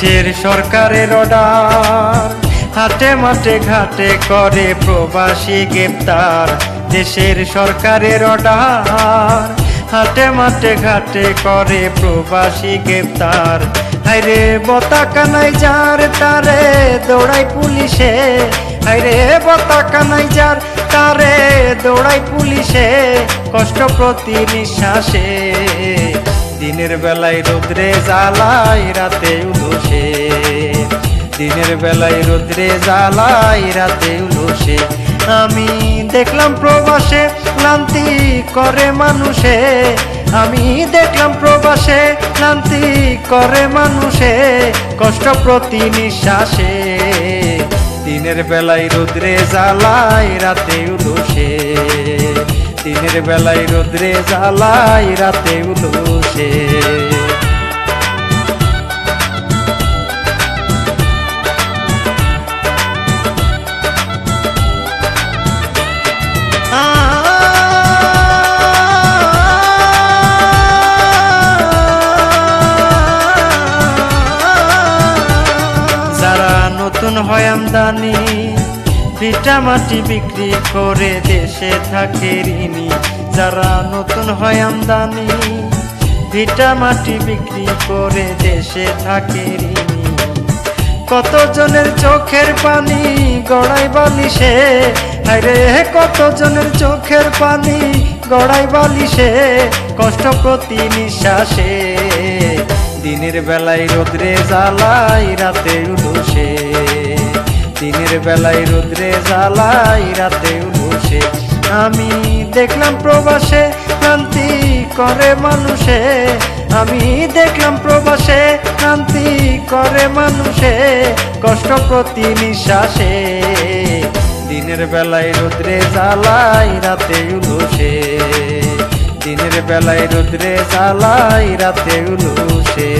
দেশের সরকারের অর্ডার, হাটে মাঠে ঘাটে করে প্রবাসী গ্রেপ্তার। দেশের সরকারের অর্ডার, হাটে মাঠে ঘাটে করে প্রবাসী গ্রেপ্তার। হায়রে বতাকা নাই যার তারে দৌড়াই পুলিশে, হায়রে বতাকা নাই যার তারে দৌড়াই পুলিশে। কষ্ট প্রতি নিঃশ্বাসে, দিনের বেলায় রোদ্রে জ্বালাই রাতে উলুসে, দিনের বেলায় রোদ্রে জ্বালাই রাতে উলুসে। আমি দেখলাম প্রবাসে ক্লান্তি করে মানুষে, আমি দেখলাম প্রবাসে ক্লান্তি করে মানুষে। কষ্ট প্রতি নিঃশ্বাসে, দিনের বেলায় রোদ্রে জ্বালাই রাতে উলুসে, দিনের বেলায় রোদ্রে জ্বালাই রাতে উলুসে। যারা নতুন হয় আমদানি, ভিটা মাটি বিক্রি করে দেশে থাকে ঋণী। যারা নতুন হয় আমদানি, ভিটা মাটি বিক্রি করে দেশে থাকে ঋণী। কতজনের চোখের পানি গড়াই বালিশে, হায়রে কতজনের চোখের পানি গড়াই বালিশে। কষ্ট প্রতি নিঃশ্বাসে, দিনের বেলায় রোদ্রে জ্বালাই রাতে উলুসে, দিনের বেলায় রোদ্রে জ্বালাই রাতে উলুসে। আমি দেখলাম প্রবাসে ক্লান্তি করে মানুষে, আমি দেখলাম প্রবাসে ক্লান্তি করে মানুষে। কষ্ট প্রতি নিঃশ্বাসে, দিনের বেলায় রোদ্রে জ্বালাই রাতে উলুসে, দিনের বেলায় রোদ্রে জ্বালাই রাতে উলুসে।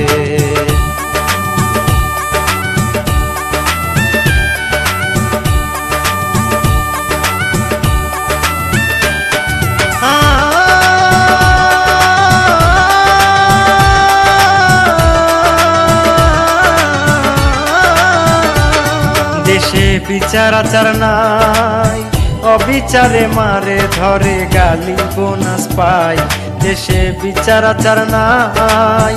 দেশে বিচার আচার নাই, অবিচারে মারে ধরে গালি বোনাস পাই। দেশে বিচার আচার নাই,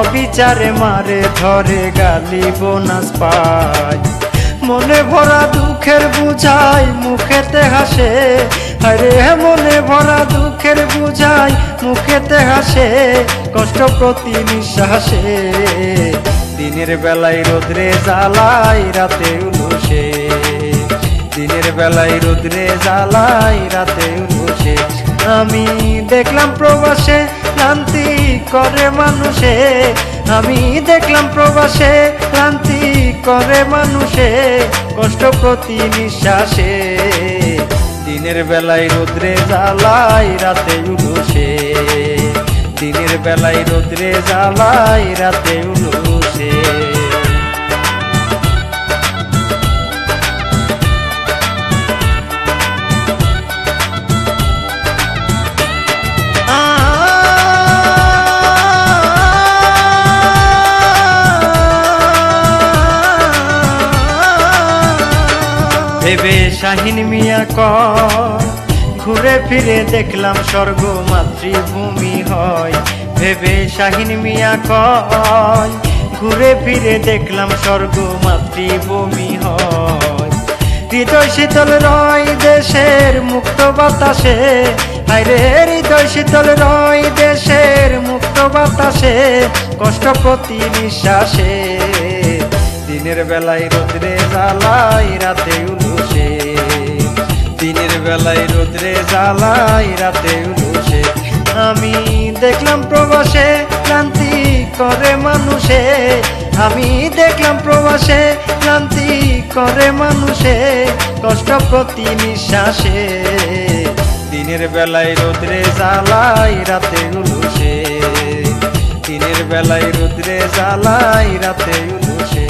অবিচারে মারে ধরে গালি বোনাস পাই। মনে ভরা দুঃখের বুঝাই মুখেতে হাসে, আরে মনে ভরা দুঃখের বুঝাই মুখেতে হাসে। কষ্ট প্রতি নিঃশ্বাসে, দিনের বেলায় রোদ্রে জ্বালাই রাতে উলুসে, দিনের বেলায় রোদ্রে জ্বালাই রাতে উলুসে। আমি দেখলাম প্রবাসে ক্লান্তি করে মানুষে, আমি দেখলাম প্রবাসে ক্লান্তি করে মানুষে। কষ্ট প্রতি নিঃশ্বাসে, দিনের বেলায় রোদ্রে জ্বালাই রাতে উলুসে, দিনের বেলায় রোদ্রে জ্বালাই রাতে উলুসে। ভেবে শাহিন মিয়া কর, ঘুরে ফিরে দেখলাম স্বর্গ মাতৃভূমি হয়। ভেবে শাহিন মিয়া কয়, ঘুরে ফিরে দেখলাম স্বর্গ মাতৃভূমি হয়। হৃদয় শীতল রয় দেশের মুক্ত বাতাসে, হায়রে হৃদয় শীতল রয় দেশের মুক্ত বাতাসে। কষ্ট প্রতি নিঃশ্বাসে, দিনের বেলায় রোদ্রে জ্বালাই রাতে উলুসে, দিনের বেলায় রোদ্রে জ্বালাই রাতে উলুসে। আমি দেখলাম প্রবাসে ক্লান্তি করে মানুষে, আমি দেখলাম প্রবাসে ক্লান্তি করে মানুষে। কষ্ট প্রতি নিঃশ্বাসে, দিনের বেলায় রোদ্রে জ্বালাই রাতে উলুসে, দিনের বেলায় রোদ্রে জ্বালাই রাতে উলুসে।